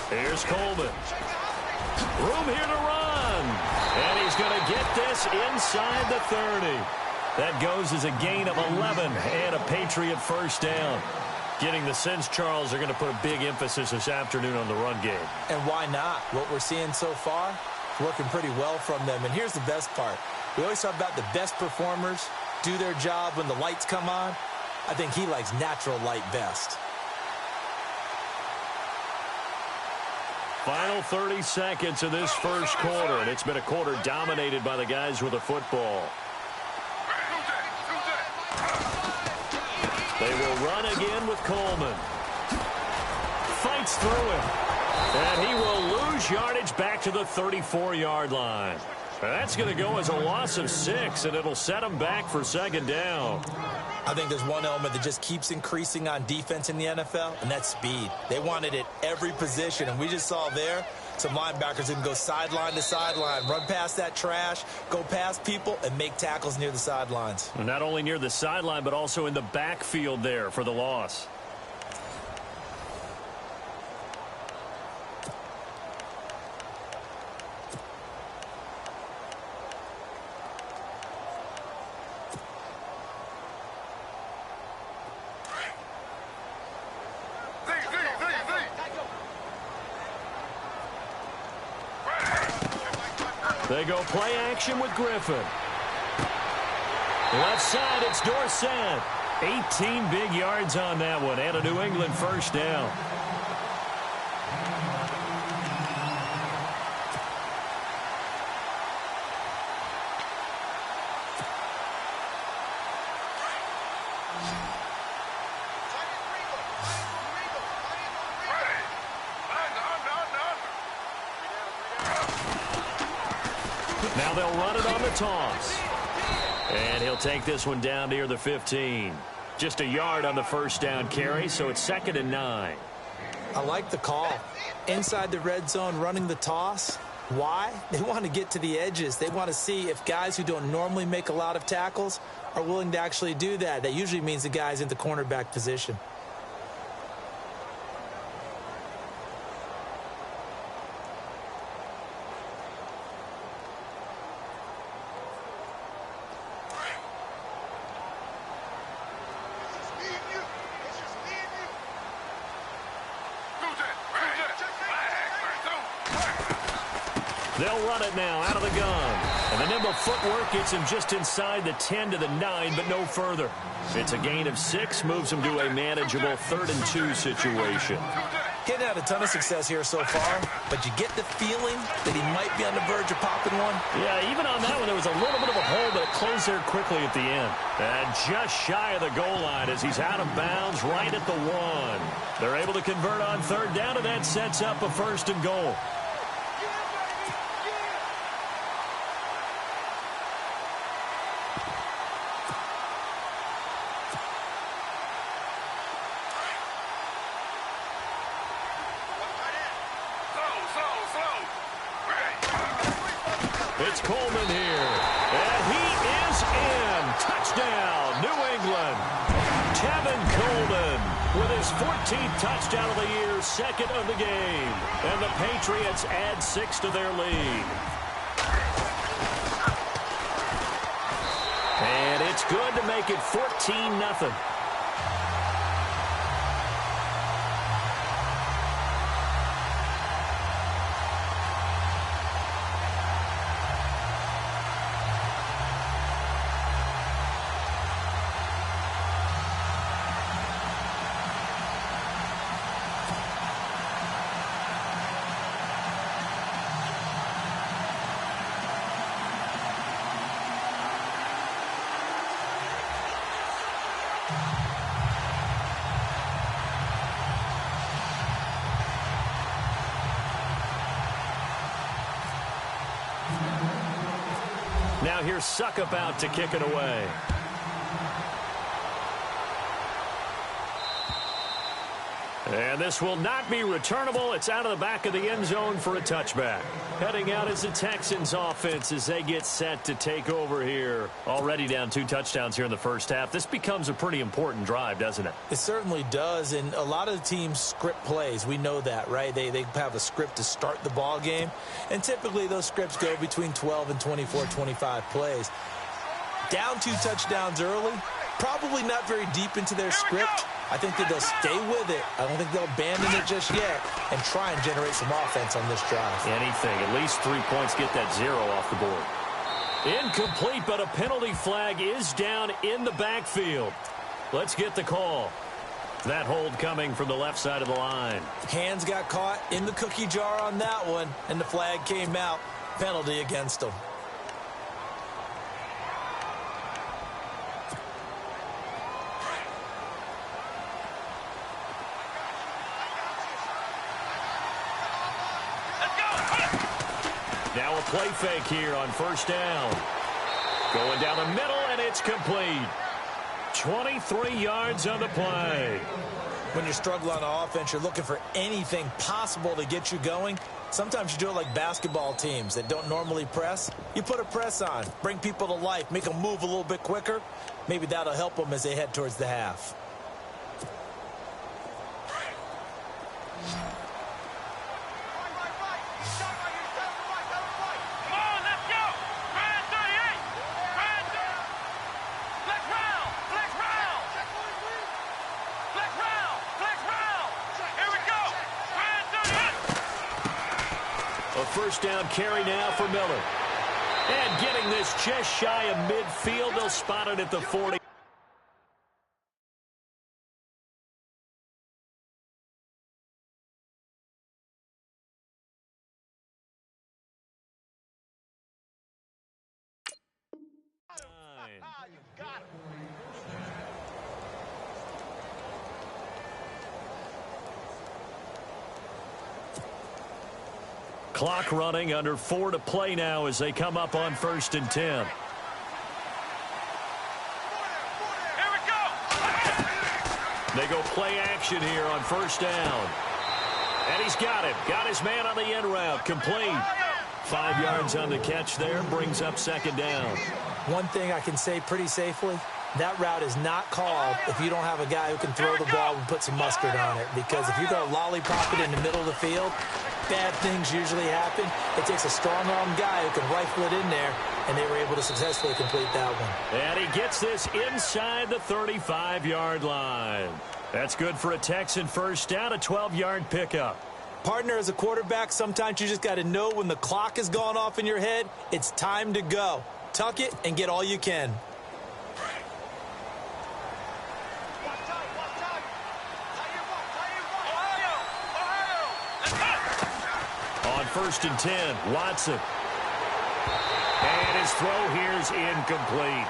Here's Coleman. Room here to run. And he's going to get this inside the 30. That goes as a gain of 11 and a Patriot first down. Getting the sense, Charles, are going to put a big emphasis this afternoon on the run game. And why not? What we're seeing so far is working pretty well from them. And here's the best part. We always talk about the best performers do their job when the lights come on. I think he likes natural light best. Final 30 seconds of this first quarter, and it's been a quarter dominated by the guys with the football. They will run again with Coleman. Fights through him. And he will lose yardage back to the 34-yard line. That's going to go as a loss of 6, and it'll set him back for second down. I think there's one element that just keeps increasing on defense in the NFL, and that's speed. They want it at every position, and we just saw there some linebackers who can go sideline to sideline, run past that trash, go past people, and make tackles near the sidelines. And not only near the sideline, but also in the backfield there for the loss. They go play action with Griffin. Left side, it's Dorsett. 18 big yards on that one, and a New England first down. Now they'll run it on the toss. And he'll take this one down near the 15. Just a yard on the first down carry, so it's 2nd and 9. I like the call. Inside the red zone, running the toss. Why? They want to get to the edges. They want to see if guys who don't normally make a lot of tackles are willing to actually do that. That usually means the guy's in the cornerback position. They'll run it now out of the gun. And the nimble footwork gets him just inside the 10 to the 9, but no further. It's a gain of 6, moves him to a manageable 3rd and 2 situation. Getting had a ton of success here so far, but you get the feeling that he might be on the verge of popping one. Yeah, even on that one, there was a little bit of a hole, but it closed there quickly at the end. And just shy of the goal line as he's out of bounds right at the 1. They're able to convert on 3rd down, and that sets up a 1st and goal. It's Coleman here, and he is in. Touchdown, New England. Tevin Coleman with his 14th touchdown of the year, 2nd of the game. And the Patriots add 6 to their lead. And it's good to make it 14-0. Now here's Suckup out to kick it away. And this will not be returnable. It's out of the back of the end zone for a touchback. Heading out is the Texans offense as they get set to take over here. Already down 2 touchdowns here in the first half. This becomes a pretty important drive, doesn't it? It certainly does, and a lot of the teams script plays. We know that, right? They have a script to start the ball game, and typically those scripts go between 12 and 24, 25 plays. Down 2 touchdowns early, probably not very deep into their script. I think that they'll stay with it. I don't think they'll abandon it just yet and try and generate some offense on this drive. Anything. At least 3 points, get that 0 off the board. Incomplete, but a penalty flag is down in the backfield. Let's get the call. That hold coming from the left side of the line. Hands got caught in the cookie jar on that one, and the flag came out. Penalty against them. Now a play fake here on first down. Going down the middle, and it's complete. 23 yards on the play. When you're struggling on offense, you're looking for anything possible to get you going. Sometimes you do it like basketball teams that don't normally press. You put a press on, bring people to life, make them move a little bit quicker. Maybe that'll help them as they head towards the half. First down carry now for Miller. And getting this just shy of midfield. They'll spot it at the 40. Clock running, under 4 to play now as they come up on 1st and 10. Here we go. They go play action here on 1st down. And he's got it. Got his man on the end route. Complete. 5 yards on the catch there. Brings up 2nd down. One thing I can say pretty safely, that route is not called if you don't have a guy who can throw the ball and put some mustard on it. Because if you go lollipop it in the middle of the field, bad things usually happen. It takes a strong-armed guy who can rifle it in there, and they were able to successfully complete that one. And he gets this inside the 35-yard line. That's good for a Texan first down, a 12-yard pickup. Partner, as a quarterback, sometimes you just got to know when the clock has gone off in your head, it's time to go. Tuck it and get all you can. On 1st and 10, Watson. And his throw here is incomplete.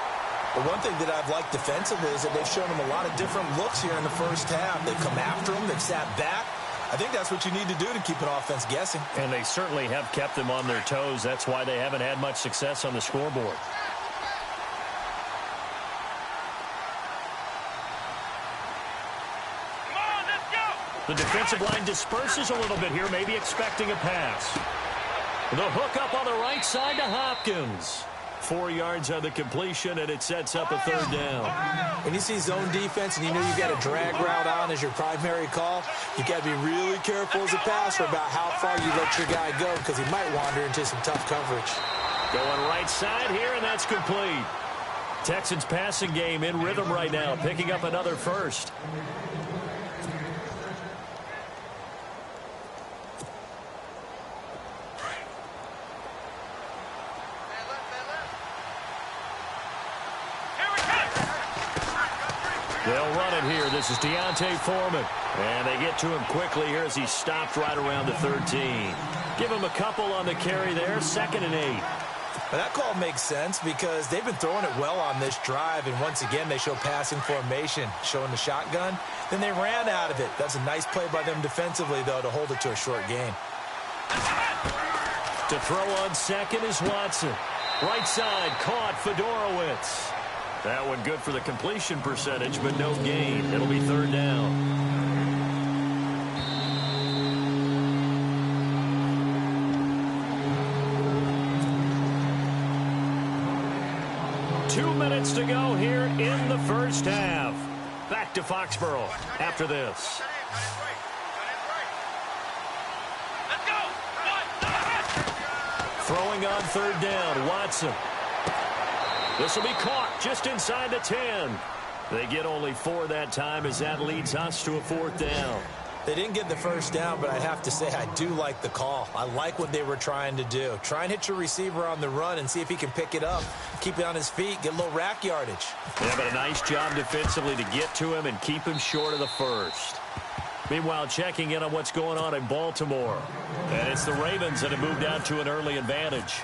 But one thing that I've liked defensively is that they've shown him a lot of different looks here in the first half. They've come after him. They've sat back. I think that's what you need to do to keep an offense guessing. And they certainly have kept them on their toes. That's why they haven't had much success on the scoreboard. The defensive line disperses a little bit here, maybe expecting a pass. The hook up on the right side to Hopkins. 4 yards on the completion, and it sets up a 3rd down. When you see zone defense and you know you've got a drag route on as your primary call, you've got to be really careful as a passer about how far you let your guy go because he might wander into some tough coverage. Going right side here, and that's complete. Texans passing game in rhythm right now, picking up another first. They'll run it here. This is Deontay Foreman. And they get to him quickly here as he stopped right around the 13. Give him a couple on the carry there. 2nd and 8. Well, that call makes sense because they've been throwing it well on this drive. And once again, they show passing formation, showing the shotgun. Then they ran out of it. That's a nice play by them defensively, though, to hold it to a short gain. To throw on 2nd is Watson. Right side, caught Fedorowicz. That one good for the completion percentage, but no gain. It'll be 3rd down. 2 minutes to go here in the first half. Back to Foxborough after this. Throwing on third down, Watson. This will be caught just inside the 10. They get only 4 that time as that leads us to a 4th down. They didn't get the first down, but I have to say I do like the call. I like what they were trying to do. Try and hit your receiver on the run and see if he can pick it up, keep it on his feet, get a little rack yardage. Yeah, but a nice job defensively to get to him and keep him short of the first. Meanwhile, checking in on what's going on in Baltimore. And it's the Ravens that have moved out to an early advantage.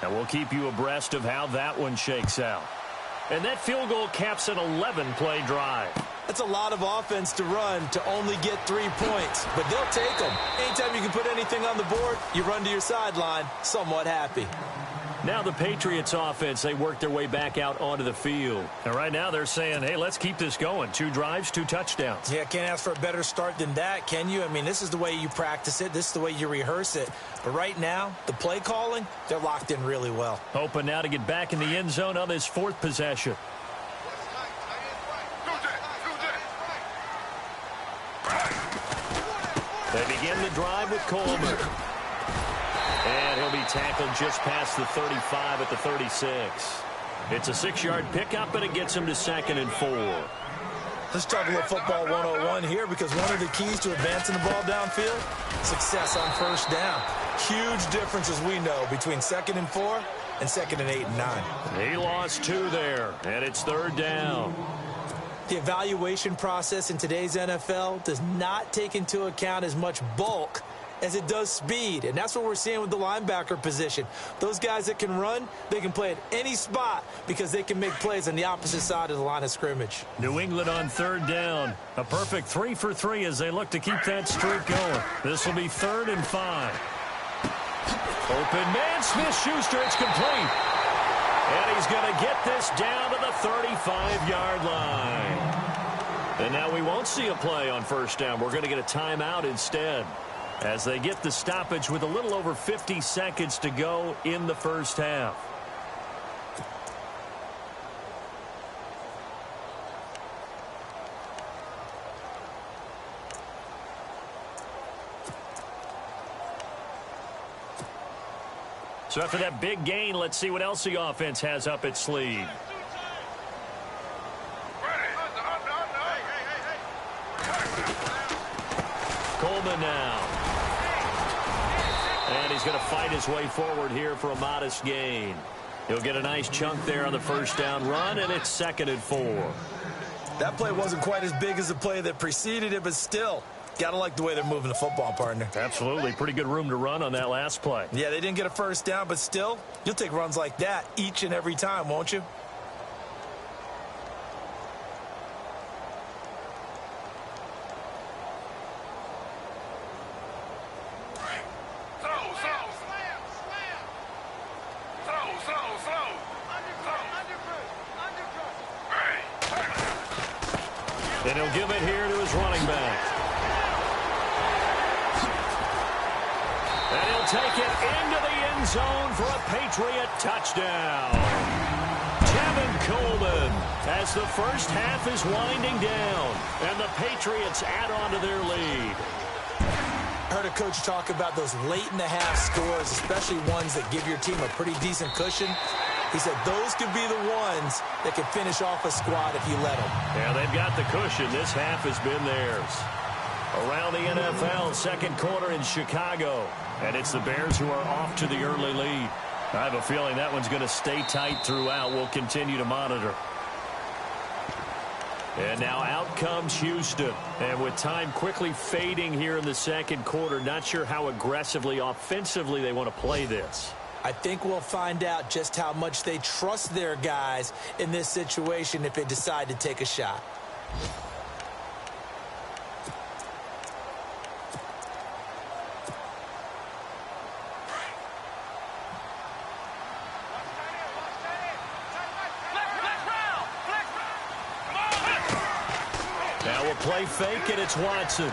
And we'll keep you abreast of how that one shakes out. And that field goal caps an 11-play drive. That's a lot of offense to run to only get 3 points, but they'll take them. Anytime you can put anything on the board, you run to your sideline somewhat happy. Now the Patriots offense, they work their way back out onto the field. And right now they're saying, hey, let's keep this going. 2 drives, 2 touchdowns. Yeah, can't ask for a better start than that, can you? I mean, this is the way you practice it. This is the way you rehearse it. But right now, the play calling, they're locked in really well. Hoping now to get back in the end zone on this 4th possession. They begin the drive with Coleman. And he'll be tackled just past the 35 at the 36. It's a 6-yard pickup, and it gets him to 2nd and 4. Let's talk a little football 101 here, because one of the keys to advancing the ball downfield, success on first down. Huge difference, as we know, between 2nd and 4 and 2nd and 8 and 9. He lost 2 there, and it's 3rd down. The evaluation process in today's NFL does not take into account as much bulk as it does speed, and that's what we're seeing with the linebacker position. Those guys that can run, they can play at any spot because they can make plays on the opposite side of the line of scrimmage. New England on 3rd down. A perfect 3 for 3 as they look to keep that streak going. This will be 3rd and 5. Open man, Smith-Schuster, it's complete. And he's going to get this down to the 35-yard line. And now we won't see a play on first down. We're going to get a timeout instead, as they get the stoppage with a little over 50 seconds to go in the first half. So after that big gain, let's see what else the offense has up its sleeve. Coleman now. And he's going to fight his way forward here for a modest gain. He'll get a nice chunk there on the first down run, and it's 2nd and 4. That play wasn't quite as big as the play that preceded it, but still, gotta like the way they're moving the football, partner. Absolutely. Pretty good room to run on that last play. Yeah, they didn't get a first down, but still, you'll take runs like that each and every time, won't you? And he'll give it here to his running back. And he'll take it into the end zone for a Patriot touchdown. Tevin Coleman, as the first half is winding down, and the Patriots add on to their lead. I heard a coach talk about those late-in-the-half scores, especially ones that give your team a pretty decent cushion. He said those could be the ones that can finish off a squad if you let them. Yeah, they've got the cushion. This half has been theirs. Around the NFL, 2nd quarter in Chicago. And it's the Bears who are off to the early lead. I have a feeling that one's going to stay tight throughout. We'll continue to monitor. And now out comes Houston. And with time quickly fading here in the 2nd quarter, not sure how aggressively, offensively they want to play this. I think we'll find out just how much they trust their guys in this situation if they decide to take a shot. Now we'll play fake, and it's Watson.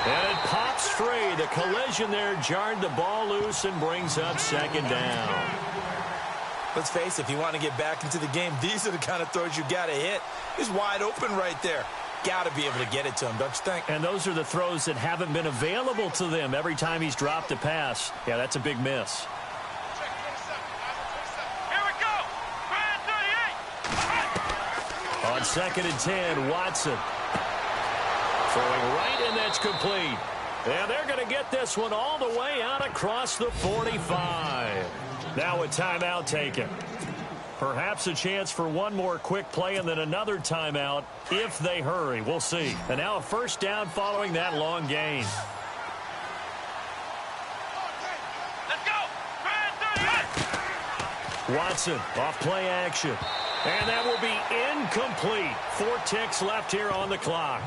And it pops free. The collision there jarred the ball loose and brings up 2nd down. Let's face it, if you want to get back into the game, these are the kind of throws you got to hit. He's wide open right there. Got to be able to get it to him, don't you think? And those are the throws that haven't been available to them every time he's dropped a pass. Yeah, that's a big miss. Here we go. Brand 38. On 2nd and 10, Watson. Throwing right, and that's complete. And they're going to get this one all the way out across the 45. Now a timeout taken. Perhaps a chance for one more quick play and then another timeout if they hurry. We'll see. And now a first down following that long gain. Let's go. Brand 38. Watson off play action. And that will be incomplete. 4 ticks left here on the clock.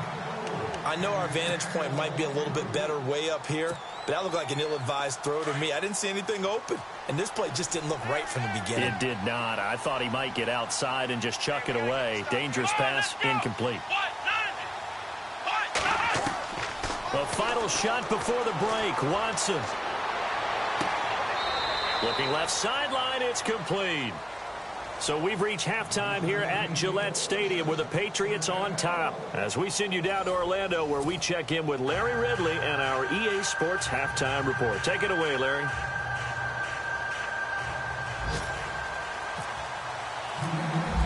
I know our vantage point might be a little bit better way up here, but that looked like an ill-advised throw to me. I didn't see anything open, and this play just didn't look right from the beginning. It did not. I thought he might get outside and just chuck it away. Dangerous pass, incomplete. The final shot before the break, Watson. Looking left sideline, it's complete. So we've reached halftime here at Gillette Stadium with the Patriots on top. As we send you down to Orlando where we check in with Larry Ridley and our EA Sports Halftime Report. Take it away, Larry.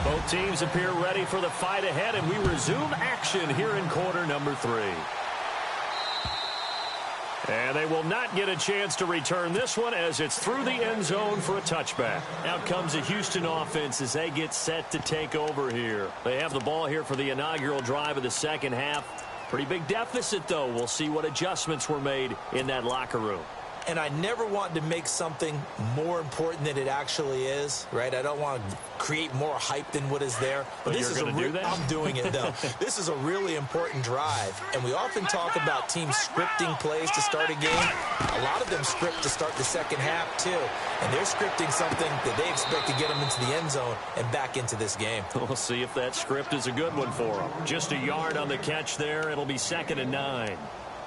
Both teams appear ready for the fight ahead, and we resume action here in quarter number 3. And they will not get a chance to return this one as it's through the end zone for a touchback. Out comes the Houston offense as they get set to take over here. They have the ball here for the inaugural drive of the second half. Pretty big deficit, though. We'll see what adjustments were made in that locker room. And I never want to make something more important than it actually is, right? I don't want to create more hype than what is there. But this is do that? I'm doing it, though. This is a really important drive. And we often talk about teams scripting plays to start a game. A lot of them script to start the second half, too. And they're scripting something that they expect to get them into the end zone and back into this game. We'll see if that script is a good one for them. Just a yard on the catch there. It'll be 2nd and 9.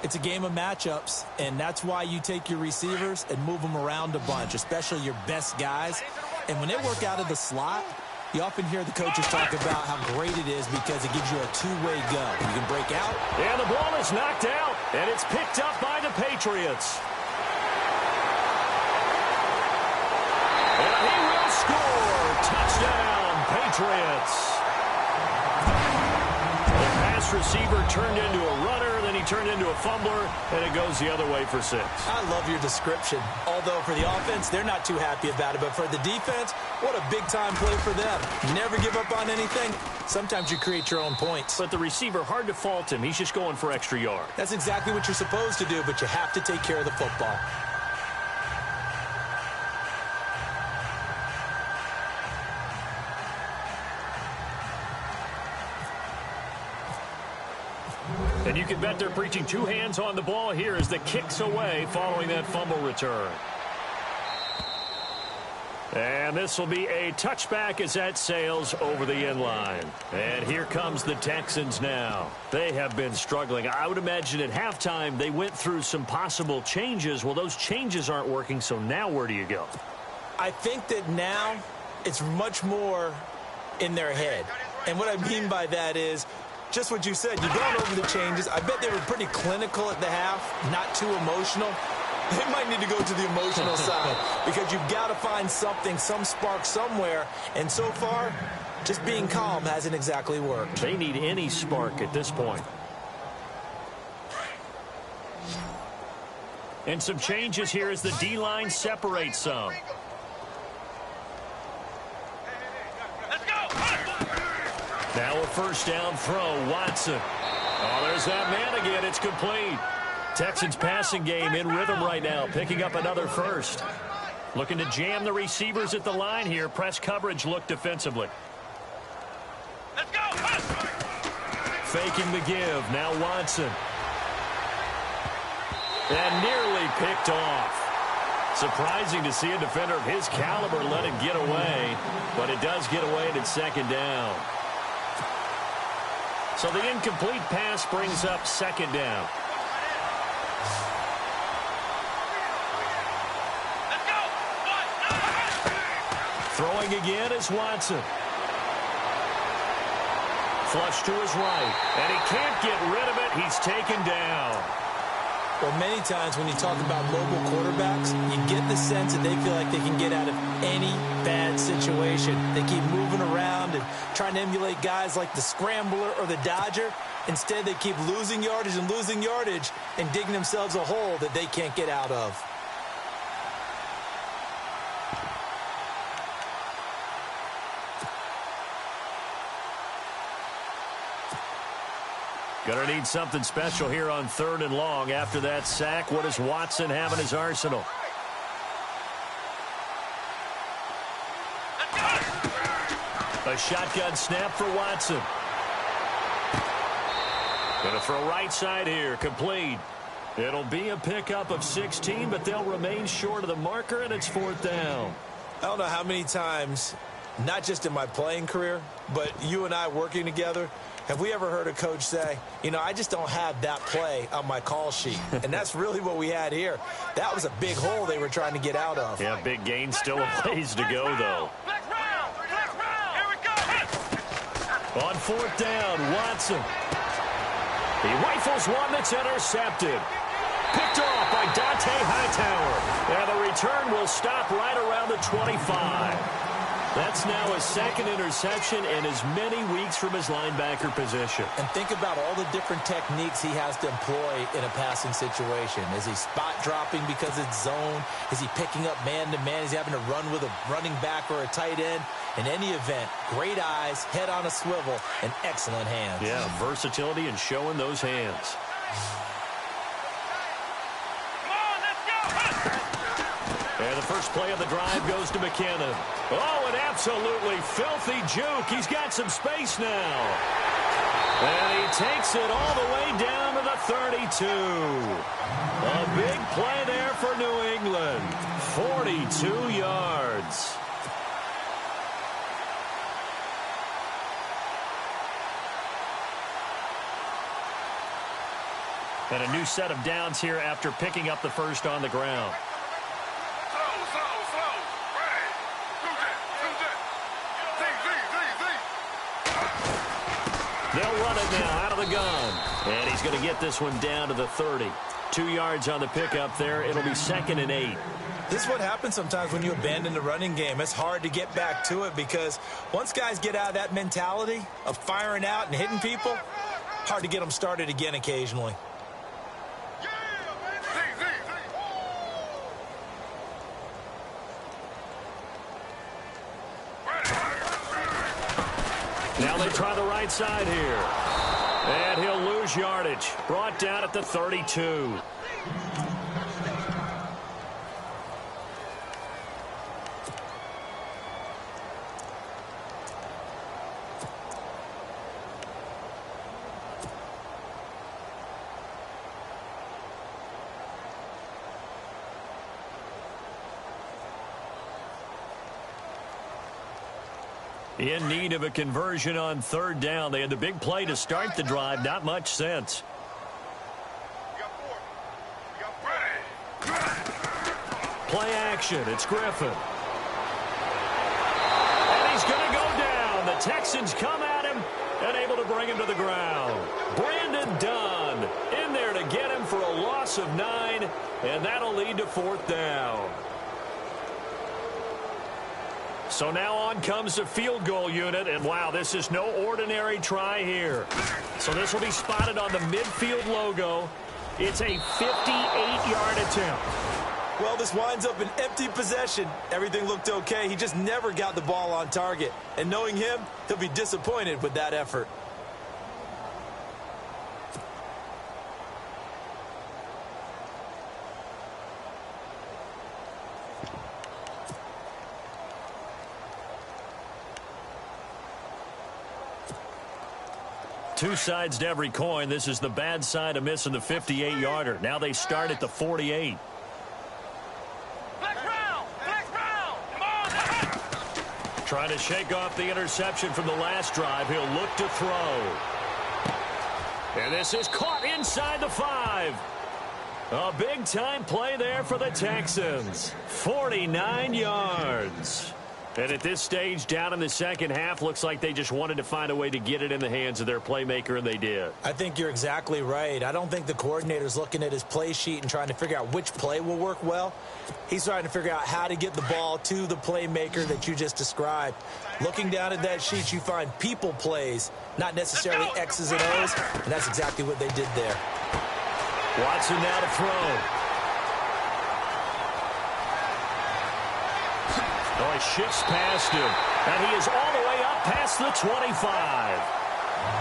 It's a game of matchups, and that's why you take your receivers and move them around a bunch, especially your best guys. And when they work out of the slot, you often hear the coaches talk about how great it is because it gives you a two-way go. You can break out. And the ball is knocked out, and it's picked up by the Patriots. And he will score. Touchdown, Patriots. The pass receiver turned into a runner. Then he turned into a fumbler, and it goes the other way for 6. I love your description. Although for the offense, they're not too happy about it. But for the defense, what a big-time play for them. Never give up on anything. Sometimes you create your own points. But the receiver, hard to fault him. He's just going for extra yard. That's exactly what you're supposed to do, but you have to take care of the football. And you can bet they're preaching 2 hands on the ball here as the kick's away following that fumble return. And this will be a touchback as that sails over the end line. And here comes the Texans now. They have been struggling. I would imagine at halftime they went through some possible changes. Well, those changes aren't working, so now where do you go? I think that now it's much more in their head. And what I mean by that is just what you said. You've gone over the changes. I bet they were pretty clinical at the half, not too emotional. They might need to go to the emotional side because you've got to find something, some spark somewhere. And so far, just being calm hasn't exactly worked. They need any spark at this point. And some changes here as the D-line separates some. Now a first down throw, Watson. Oh, there's that man again. It's complete. Texans passing game in rhythm right now, picking up another first. Looking to jam the receivers at the line here. Press coverage look defensively. Let's go. Faking the give. Now Watson. And nearly picked off. Surprising to see a defender of his caliber let it get away, but it does get away and it's 2nd down. So the incomplete pass brings up 2nd down. Throwing again is Watson. Flush to his right, and he can't get rid of it. He's taken down. Well, many times when you talk about mobile quarterbacks, you get the sense that they feel like they can get out of any bad situation. They keep moving around and trying to emulate guys like the Scrambler or the Dodger. Instead, they keep losing yardage and digging themselves a hole that they can't get out of. Gonna need something special here on 3rd and long. After that sack, what does Watson have in his arsenal? A shotgun snap for Watson. Gonna throw right side here, complete. It'll be a pickup of 16, but they'll remain short of the marker, and it's 4th down. I don't know how many times, not just in my playing career, but you and I working together, have we ever heard a coach say, you know, I just don't have that play on my call sheet? And that's really what we had here. That was a big hole they were trying to get out of. Yeah, big gain, still a ways to go, though. Here we go. On 4th down, Watson. He rifles one that's intercepted. Picked off by Dante Hightower. And the return will stop right around the 25. That's now his 2nd interception in as many weeks from his linebacker position. And think about all the different techniques he has to employ in a passing situation. Is he spot dropping because it's zone? Is he picking up man-to-man? Is he having to run with a running back or a tight end? In any event, great eyes, head on a swivel, and excellent hands. Yeah, versatility and showing those hands. And the first play of the drive goes to McKinnon. Oh, an absolutely filthy juke. He's got some space now. And he takes it all the way down to the 32. A big play there for New England. 42 yards. And a new set of downs here after picking up the first on the ground. They'll run it now out of the gun. And he's going to get this one down to the 30. 2 yards on the pickup there. It'll be 2nd and 8. This is what happens sometimes when you abandon the running game. It's hard to get back to it because once guys get out of that mentality of firing out and hitting people, hard to get them started again occasionally. Now they try the right side here. And he'll lose yardage. Brought down at the 32. In need of a conversion on 3rd down. They had the big play to start the drive. Not much sense. Play action. It's Griffin. And he's going to go down. The Texans come at him and able to bring him to the ground. Brandon Dunn in there to get him for a loss of 9. And that'll lead to 4th down. So now on comes the field goal unit, and wow, this is no ordinary try here. So this will be spotted on the midfield logo. It's a 58-yard attempt. Well, this winds up an empty possession. Everything looked okay. He just never got the ball on target. And knowing him, he'll be disappointed with that effort. Two sides to every coin. This is the bad side of missing the 58-yarder. Now they start at the 48. Trying to shake off the interception from the last drive. He'll look to throw. And this is caught inside the 5. A big-time play there for the Texans. 49 yards. And at this stage, down in the second half, looks like they just wanted to find a way to get it in the hands of their playmaker, and they did. I think you're exactly right. I don't think the coordinator's looking at his play sheet and trying to figure out which play will work well. He's trying to figure out how to get the ball to the playmaker that you just described. Looking down at that sheet, you find people plays, not necessarily X's and O's, and that's exactly what they did there. Watson now to throw. Oh, he shifts past him, and he is all the way up past the 25.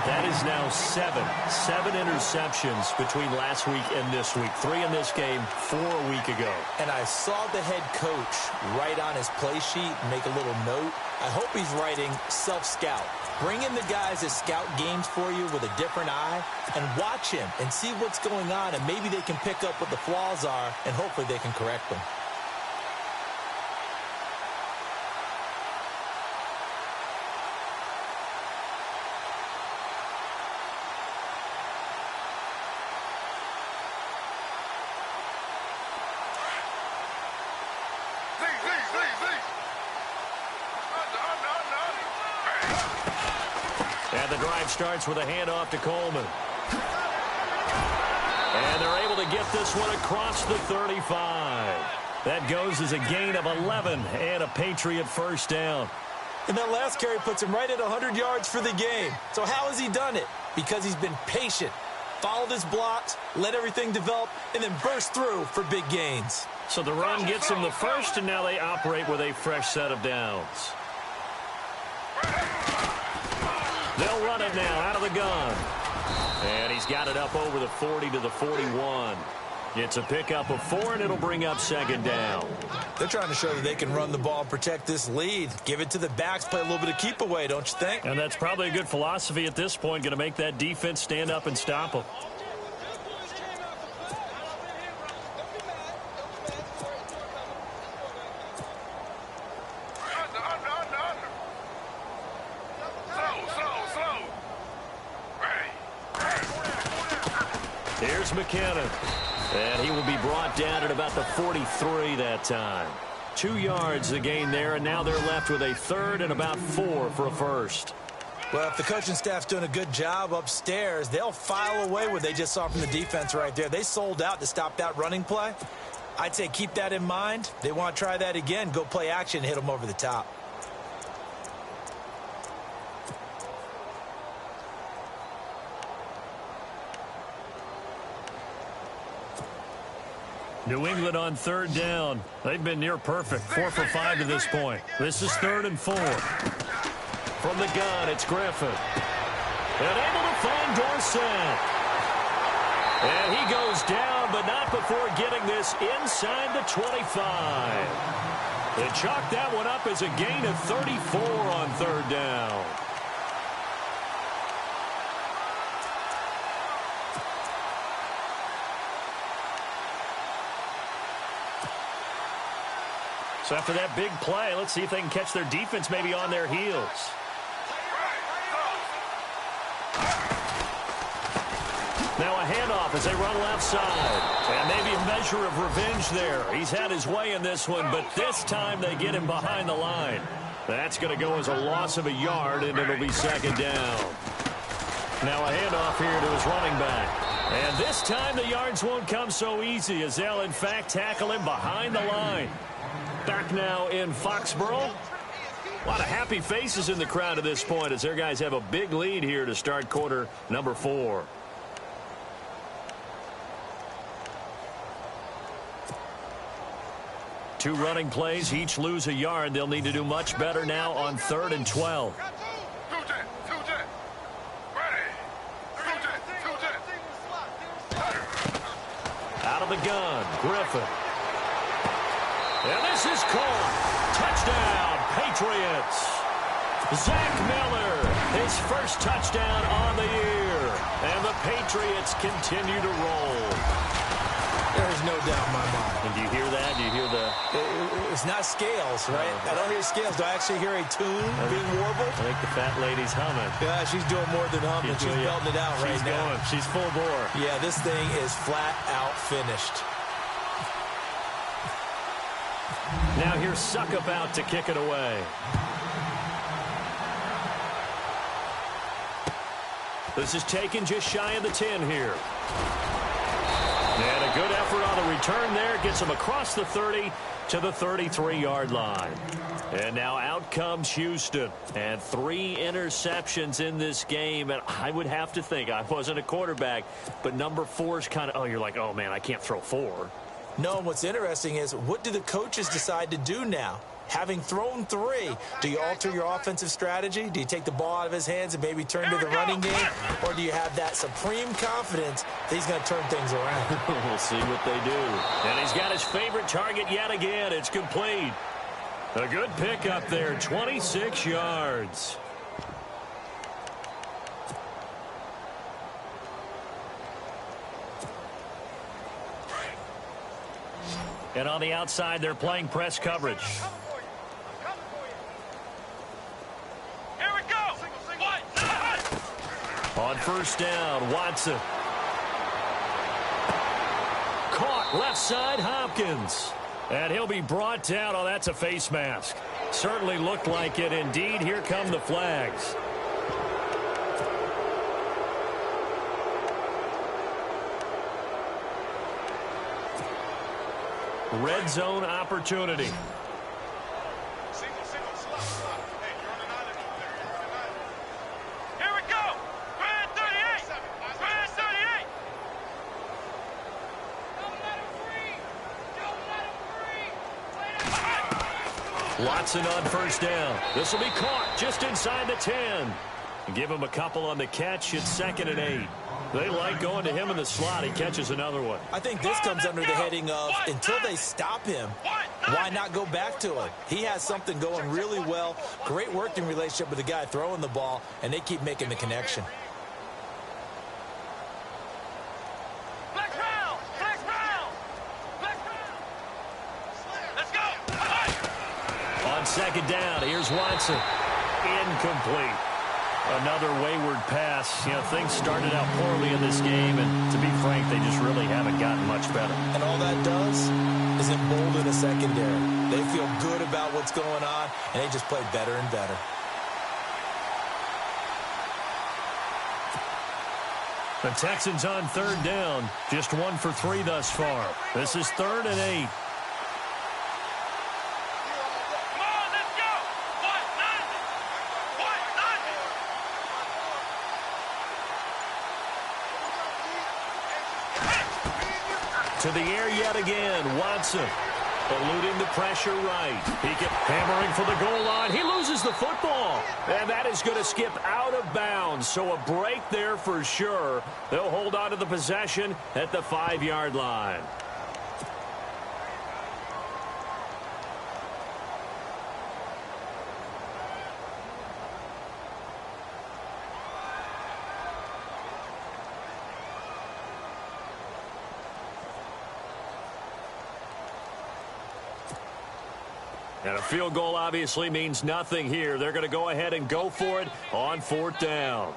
That is now seven interceptions between last week and this week. 3 in this game, 4 a week ago. And I saw the head coach write on his play sheet and make a little note. I hope he's writing self-scout. Bring in the guys that scout games for you with a different eye and watch him and see what's going on, and maybe they can pick up what the flaws are, and hopefully they can correct them. And the drive starts with a handoff to Coleman. And they're able to get this one across the 35. That goes as a gain of 11 and a Patriot first down. And that last carry puts him right at 100 yards for the game. So how has he done it? Because he's been patient, followed his blocks, let everything develop, and then burst through for big gains. So the run gets him the first, and now they operate with a fresh set of downs. They'll run it now out of the gun. And he's got it up over the 40 to the 41. It's a pickup of 4, and it'll bring up second down. They're trying to show that they can run the ball and protect this lead. Give it to the backs, play a little bit of keep away, don't you think? And that's probably a good philosophy at this point, going to make that defense stand up and stop them. Here's McKinnon. And he will be brought down at about the 43 that time. 2 yards the gain there, and now they're left with a third and about 4 for a first. Well, if the coaching staff's doing a good job upstairs, they'll file away what they just saw from the defense right there. They sold out to stop that running play. I'd say keep that in mind. They want to try that again. Go play action and hit them over the top. New England on third down. They've been near perfect. 4 for 5 to this point. This is 3rd and 4. From the gun, it's Griffin. And able to find Dorsett. And he goes down, but not before getting this inside the 25. They chalk that one up as a gain of 34 on third down. So after that big play, let's see if they can catch their defense maybe on their heels. Now a handoff as they run left side. And maybe a measure of revenge there. He's had his way in this one, but this time they get him behind the line. That's going to go as a loss of a yard, and it'll be second down. Now a handoff here to his running back. And this time the yards won't come so easy as they'll, in fact, tackle him behind the line. Back now in Foxborough. A lot of happy faces in the crowd at this point as their guys have a big lead here to start quarter number 4. Two running plays, each lose a yard. They'll need to do much better now on 3rd and 12. Out of the gun, Griffin. And this is caught. Touchdown, Patriots. Zach Miller, his first touchdown on the year. And the Patriots continue to roll. There's no doubt in my mind. And do you hear that? Do you hear the... It's not scales, right? I don't hear scales. Do I actually hear a tune being warbled? I think the fat lady's humming. Yeah, she's doing more than humming. She's belting it out right now. She's full bore. Yeah, this thing is flat out finished. Now here's Suckup out to kick it away. This is taken just shy of the 10 here. And a good effort on the return there. Gets him across the 30 to the 33-yard line. And now out comes Houston. And 3 interceptions in this game. And I would have to think, I wasn't a quarterback, but number 4 is kind of, oh, you're like, oh, man, I can't throw 4. No, and what's interesting is, what do the coaches decide to do now? Having thrown 3, do you alter your offensive strategy? Do you take the ball out of his hands and maybe turn to the running game? Or do you have that supreme confidence that he's going to turn things around? We'll see what they do. And he's got his favorite target yet again. It's complete. A good pickup there, 26 yards. And on the outside, they're playing press coverage. On first down, Watson. Caught left side, Hopkins. And he'll be brought down. Oh, that's a face mask. Certainly looked like it. Indeed, here come the flags. Red zone opportunity. Watson on first down. This will be caught just inside the 10. Give him a couple on the catch. It's 2nd and 8. They like going to him in the slot. He catches another one. I think this comes under the heading of, until they stop him, why not go back to him? He has something going really well. Great working relationship with the guy throwing the ball, and they keep making the connection. On second down, here's Watson. Incomplete. Another wayward pass. You know, things started out poorly in this game, and to be frank, they just really haven't gotten much better. And all that does is embolden the secondary. They feel good about what's going on, and they just play better and better. The Texans on third down. Just 1 for 3 thus far. This is 3rd and 8. To the air yet again, Watson. Eluding the pressure right. He gets hammering for the goal line. He loses the football. And that is going to skip out of bounds. So a break there for sure. They'll hold on to the possession at the 5-yard line. And a field goal obviously means nothing here. They're going to go ahead and go for it on 4th down.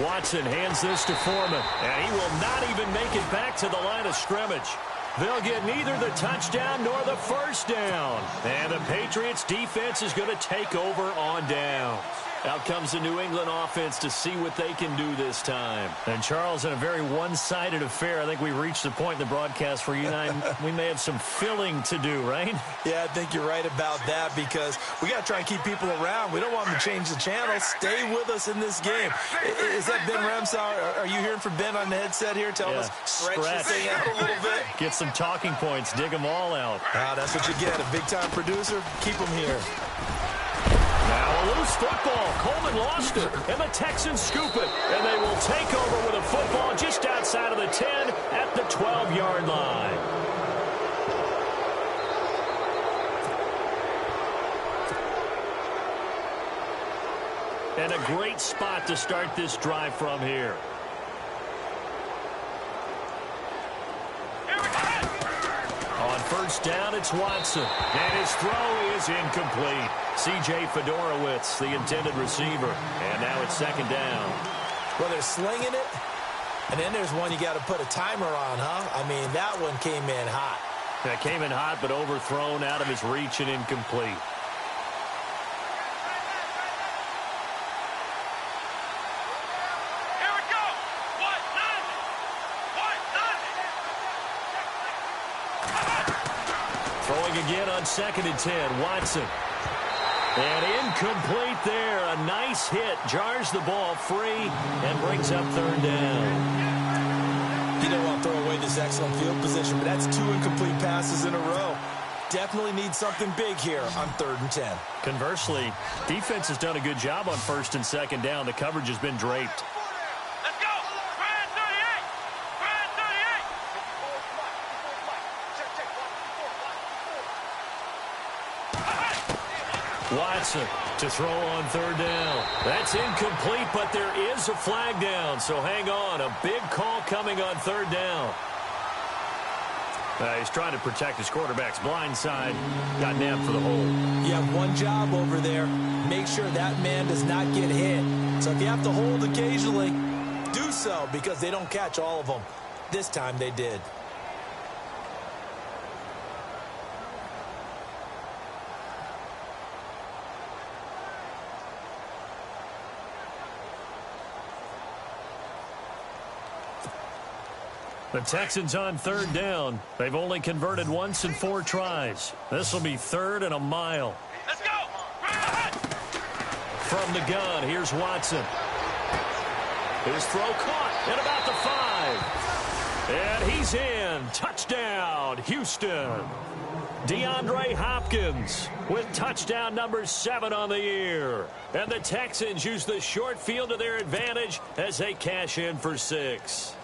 Watson hands this to Foreman, and he will not even make it back to the line of scrimmage. They'll get neither the touchdown nor the first down. And the Patriots defense is going to take over on downs. Out comes the New England offense to see what they can do this time. And, Charles, in a very one-sided affair, I think we've reached the point in the broadcast where you and I, we may have some filling to do, right? Yeah, I think you're right about that because we got to try and keep people around. We don't want them to change the channel. Stay with us in this game. Is that Ben Ramsauer? Are you hearing from Ben on the headset here telling us stretch this thing out a little bit? Get some talking points. Dig them all out. That's what you get. A big-time producer. Keep them here. Now a loose football. Coleman lost it, and the Texans scoop it. And they will take over with a football just outside of the 10 at the 12-yard line. And a great spot to start this drive from here. On first down, it's Watson. And his throw is incomplete. C.J. Fedorowicz, the intended receiver. And now it's 2nd down. Well, they're slinging it, And then there's one you got to put a timer on, huh? I mean, that one came in hot. That came in hot, but overthrown, out of his reach, and incomplete. Here we go. What? Nothing. Throwing again on 2nd and 10. Watson. And incomplete there. A nice hit. Jars the ball free and brings up 3rd down. You don't want to throw away this excellent field position, but that's 2 incomplete passes in a row. Definitely need something big here on 3rd and 10. Conversely, defense has done a good job on 1st and 2nd down. The coverage has been draped. Let's go. Brand 38. Brand 38. Watson to throw on 3rd down. That's incomplete, but there is a flag down, so hang on. A big call coming on 3rd down. He's trying to protect his quarterback's blind side. Got nabbed for the hold. You have one job over there. Make sure that man does not get hit. So if you have to hold occasionally, do so, because they don't catch all of them. This time they did. The Texans on 3rd down. They've only converted once in 4 tries. This will be 3rd and a mile. Let's go. Brand. From the gun, here's Watson. His throw caught at about the 5. And he's in. Touchdown, Houston. DeAndre Hopkins with touchdown number 7 on the year. And the Texans use the short field to their advantage as they cash in for 6.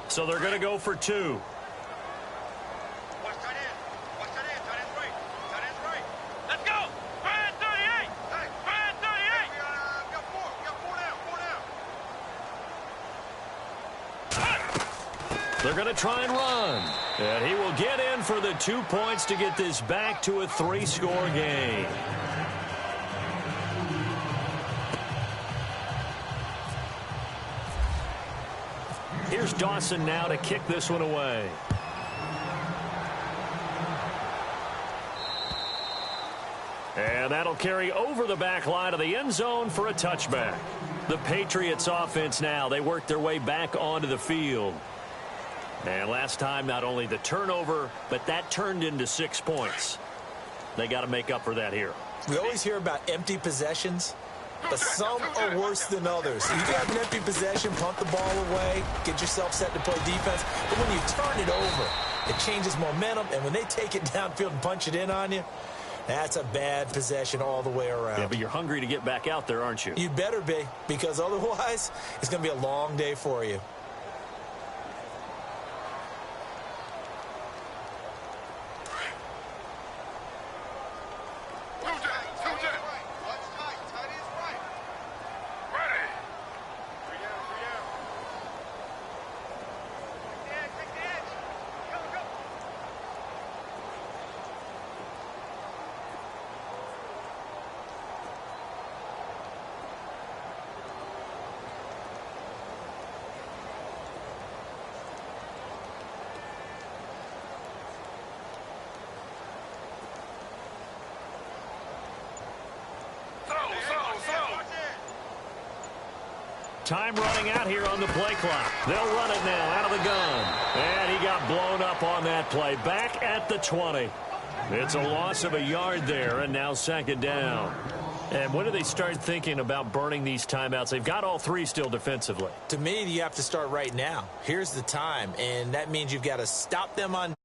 So they're going to go for 2. Watch tight end. Watch tight end. Tight end's right. Tight end's right. Let's go. Brand 38. Brand 38. We got 4. We got 4 down. 4 down. They're going to try and run. And he will get in for the 2 points to get this back to a 3-score game. Here's Dawson now to kick this one away. And that'll carry over the back line of the end zone for a touchback. The Patriots offense now, they work their way back onto the field. And last time, not only the turnover, but that turned into 6 points. They got to make up for that here. We always hear about empty possessions, but some are worse than others. You can have an empty possession, punt the ball away, get yourself set to play defense. But when you turn it over, it changes momentum. And when they take it downfield and punch it in on you, that's a bad possession all the way around. Yeah, but you're hungry to get back out there, aren't you? You better be, because otherwise it's going to be a long day for you. Time running out here on the play clock. They'll run it now out of the gun. And he got blown up on that play. Back at the 20. It's a loss of a yard there, and now 2nd down. And when do they start thinking about burning these timeouts? They've got all 3 still defensively. To me, you have to start right now. Here's the time, and that means you've got to stop them on